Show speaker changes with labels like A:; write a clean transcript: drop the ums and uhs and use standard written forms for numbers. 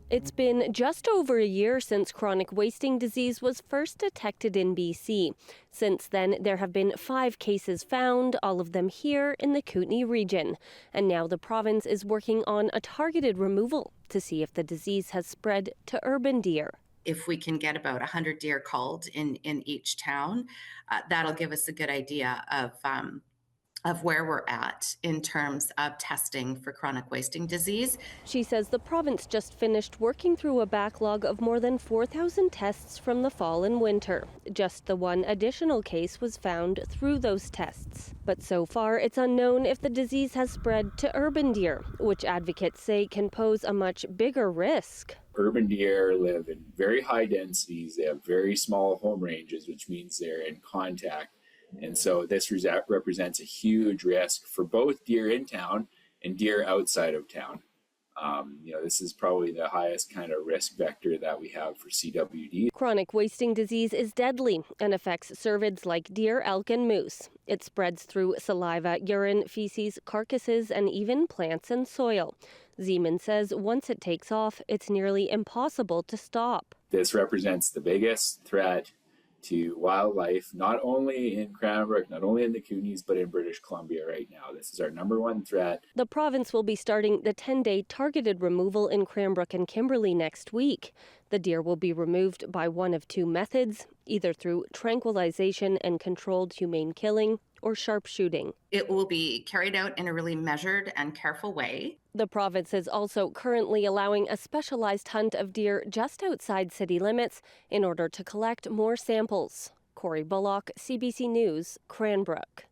A: It's been just over a year since chronic wasting disease was first detected in BC. Since then, there have been 5 cases found, all of them here in the Kootenay region. And now the province is working on a targeted removal to see if the disease has spread to urban deer.
B: If we can get about 100 deer culled in each town, that'll give us a good idea of where we're at in terms of testing for chronic wasting disease.
A: She says the province just finished working through a backlog of more than 4,000 tests from the fall and winter. Just the one additional case was found through those tests. But so far, it's unknown if the disease has spread to urban deer, which advocates say can pose a much bigger risk.
C: Urban deer live in very high densities. They have very small home ranges, which means they're in contact. And so this represents a huge risk for both deer in town and deer outside of town. This is probably the highest kind of risk vector that we have for CWD.
A: Chronic wasting disease is deadly and affects cervids like deer, elk, and moose. It spreads through saliva, urine, feces, carcasses, and even plants and soil. Zeman says once it takes off, it's nearly impossible to stop.
C: This represents the biggest threat to wildlife, not only in Cranbrook, not only in the Kootenays, but in British Columbia right now. This is our #1 threat.
A: The province will be starting the 10-day targeted removal in Cranbrook and Kimberley next week. The deer will be removed by one of 2 methods, either through tranquilization and controlled humane killing or sharpshooting.
B: It will be carried out in a really measured and careful way.
A: The province is also currently allowing a specialized hunt of deer just outside city limits in order to collect more samples. Bullock, CBC News, Cranbrook.